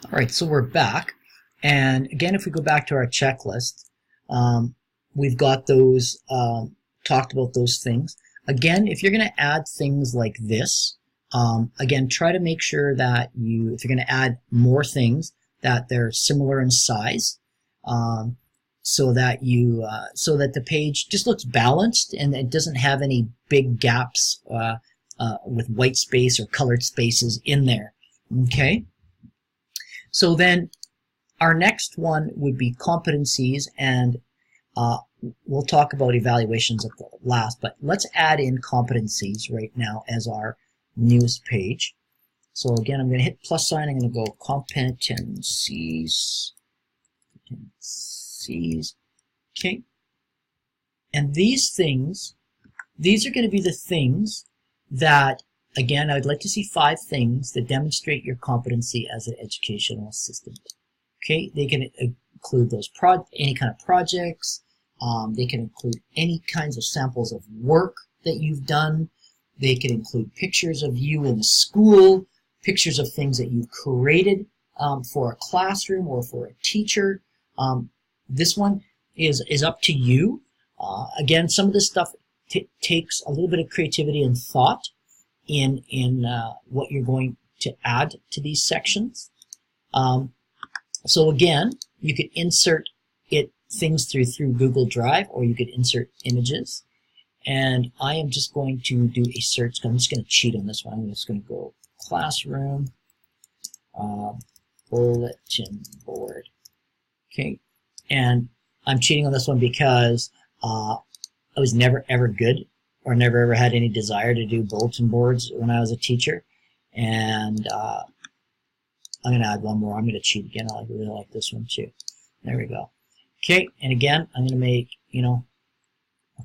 All right, so we're back. And again, if we go back to our checklist, we've got those, talked about those things. Again, if you're going to add things like this, again, try to make sure that if you're going to add more things, that they're similar in size, so that so that the page just looks balanced and it doesn't have any big gaps with white space or colored spaces in there. Okay. So then our next one would be competencies, and we'll talk about evaluations at the last, but let's add in competencies right now as our newest page. So again, I'm going to hit plus sign. I'm going to go competencies. Okay. And these things, these are going to be the things that, again, I'd like to see 5 things that demonstrate your competency as an educational assistant. Okay, they can include those any kind of projects. They can include any kinds of samples of work that you've done. They can include pictures of you in the school, pictures of things that you created for a classroom or for a teacher. This one is up to you. Again, some of this stuff takes a little bit of creativity and thought in what you're going to add to these sections. So again, you could insert things through Google Drive, or you could insert images. And I am just going to do a search. I'm just going to cheat on this one. I'm just going to go classroom bulletin board. Okay, and I'm cheating on this one because I was never ever good, or never ever had any desire to do bulletin boards when I was a teacher. And I'm going to add one more. I'm going to cheat again. I really like this one too. There we go. Okay, and again, I'm going to make, a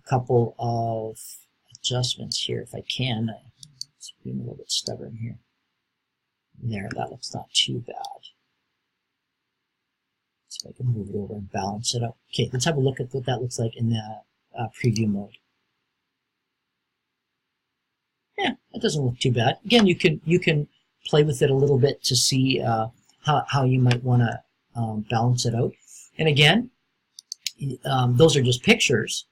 couple of adjustments here if I can. It's being a little bit stubborn here. There, that looks not too bad. So I can move it over and balance it up. Okay, let's have a look at what that looks like in the preview mode. Yeah, that doesn't look too bad. Again, you can play with it a little bit to see how you might want to balance it out. And again, those are just pictures.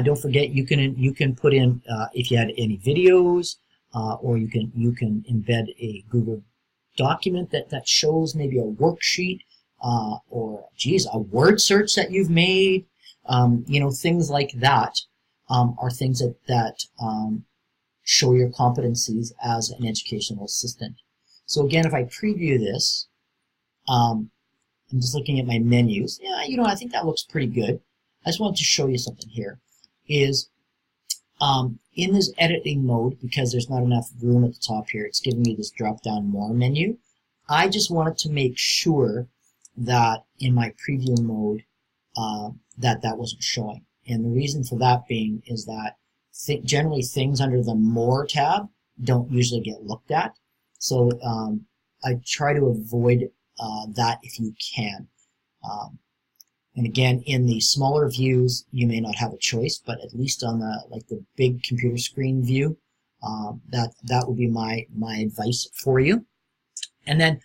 Don't forget, you can put in if you had any videos, or you can embed a Google document that shows maybe a worksheet, or a word search that you've made. Things like that are things that show your competencies as an educational assistant. So again, if I preview this, I'm just looking at my menus. Yeah, I think that looks pretty good. I just wanted to show you something here. Is in this editing mode, because there's not enough room at the top here, it's giving me this drop-down more menu. I just wanted to make sure that in my preview mode that wasn't showing. And the reason for that being is that generally things under the More tab don't usually get looked at. So I try to avoid that if you can. And again, in the smaller views, you may not have a choice, but at least on the big computer screen view, that would be my advice for you. And then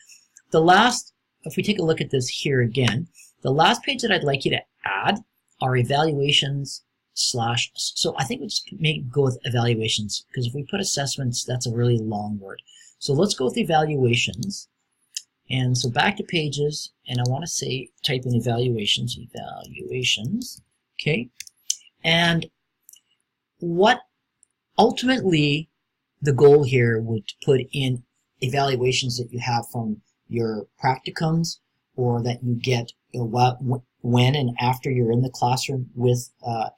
the last, if we take a look at this here again, the last page that I'd like you to add are evaluations / so I think we just go with evaluations, because if we put assessments, that's a really long word. So let's go with evaluations. And so back to pages, and I want to type in evaluations, okay? And what ultimately the goal here would put in evaluations that you have from your practicums, or that you get when and after you're in the classroom with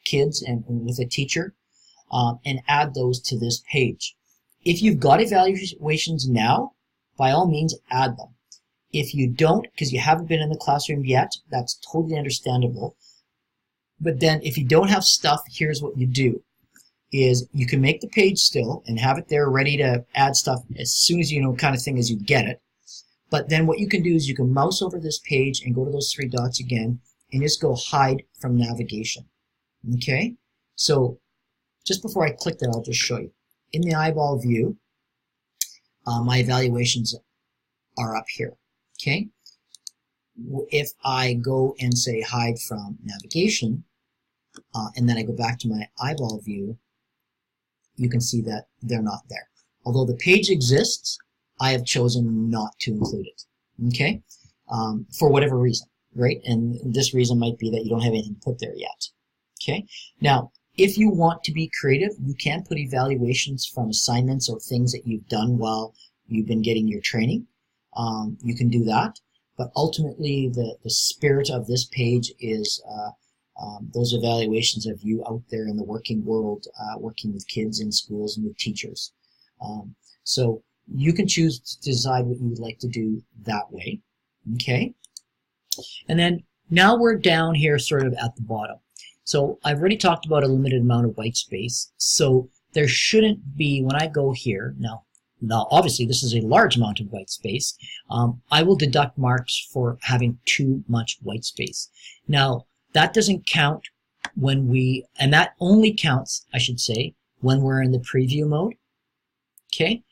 kids and with a teacher, and add those to this page. If you've got evaluations now, by all means add them. If you don't, because you haven't been in the classroom yet, that's totally understandable. But then if you don't have stuff, here's what you do. Is you can make the page still and have it there ready to add stuff as soon as kind of thing as you get it. But then what you can do is you can mouse over this page and go to those 3 dots again and just go hide from navigation. Okay? So just before I click that, I'll just show you. In the eyeball view, my evaluations are up here. Okay, if I go and say hide from navigation, and then I go back to my eyeball view, you can see that they're not there. Although the page exists, I have chosen not to include it, okay? For whatever reason, right? And this reason might be that you don't have anything put there yet, okay? Now, if you want to be creative, you can put evaluations from assignments or things that you've done while you've been getting your training. You can do that, but ultimately the spirit of this page is those evaluations of you out there in the working world, working with kids in schools and with teachers. So you can choose to decide what you would like to do that way, okay? And then now we're down here sort of at the bottom. So I've already talked about a limited amount of white space, so there shouldn't be, when I go here, now obviously this is a large amount of white space, I will deduct marks for having too much white space. Now, that doesn't count when and that only counts, I should say, when we're in the preview mode, okay?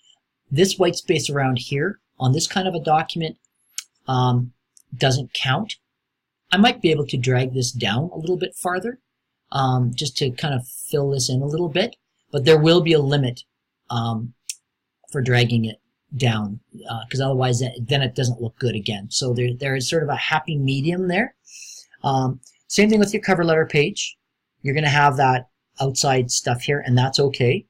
This white space around here, on this kind of a document, doesn't count. I might be able to drag this down a little bit farther, just to kind of fill this in a little bit, but there will be a limit for dragging it down, because otherwise then it doesn't look good again. So there is sort of a happy medium there. Same thing with your cover letter page. You're going to have that outside stuff here, and that's okay.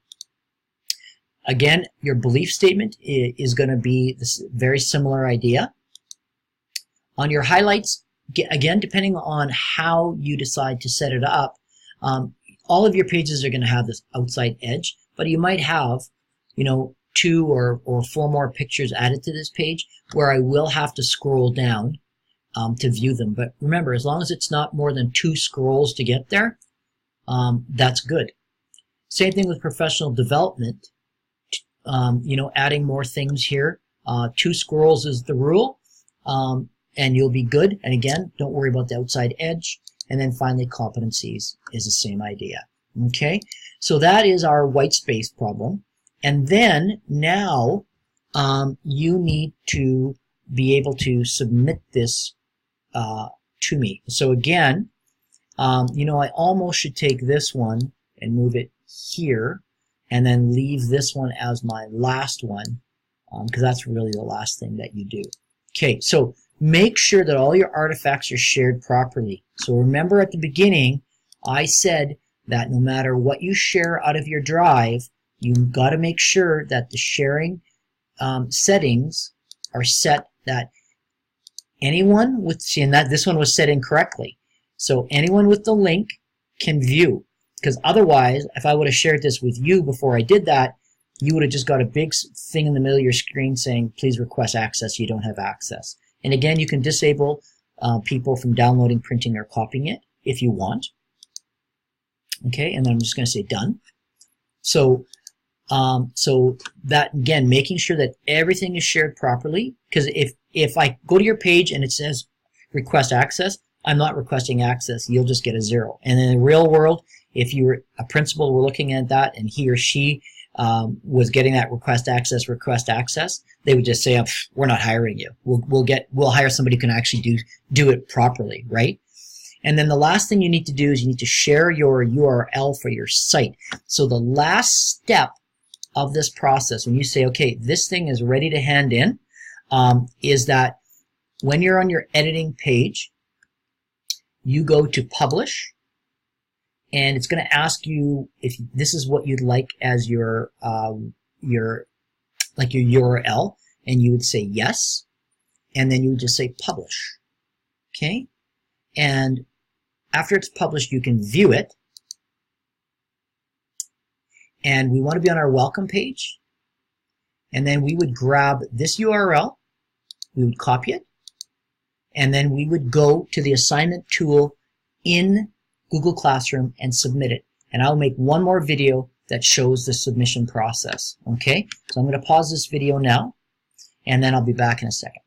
Again, your belief statement is going to be this very similar idea. On your highlights, again, depending on how you decide to set it up, all of your pages are going to have this outside edge, but you might have, 2 or 4 more pictures added to this page where I will have to scroll down to view them. But remember, as long as it's not more than 2 scrolls to get there, that's good. Same thing with professional development. Adding more things here. 2 scrolls is the rule, and you'll be good. And again, don't worry about the outside edge. And then finally, competencies is the same idea. Okay, so that is our white space problem. And then now you need to be able to submit this to me. So again, I almost should take this one and move it here, and then leave this one as my last one, because that's really the last thing that you do. Okay, so make sure that all your artifacts are shared properly. So remember at the beginning, I said that no matter what you share out of your drive, you've got to make sure that the sharing settings are set that anyone with, and that this one was set incorrectly. So anyone with the link can view. Because otherwise, if I would have shared this with you before I did that, you would have just got a big thing in the middle of your screen saying, please request access, you don't have access. And again, you can disable people from downloading, printing, or copying it if you want. Okay, and then I'm just going to say done. So that, again, making sure that everything is shared properly, because if I go to your page and it says request access, I'm not requesting access, you'll just get a 0. And in the real world, if you were a principal were looking at that and he or she was getting that request access, they would just say, oh, we're not hiring you. We'll hire somebody who can actually do it properly, right? And then the last thing you need to do is you need to share your URL for your site. So the last step of this process, when you say, okay, this thing is ready to hand in, is that when you're on your editing page, you go to publish, and it's going to ask you if this is what you'd like as your URL, and you would say yes, and then you would just say publish. Okay, and after it's published, you can view it, and we want to be on our welcome page, and then we would grab this URL, we would copy it, and then we would go to the assignment tool in Google Classroom and submit it. And I'll make one more video that shows the submission process. Okay, so I'm going to pause this video now, and then I'll be back in a second.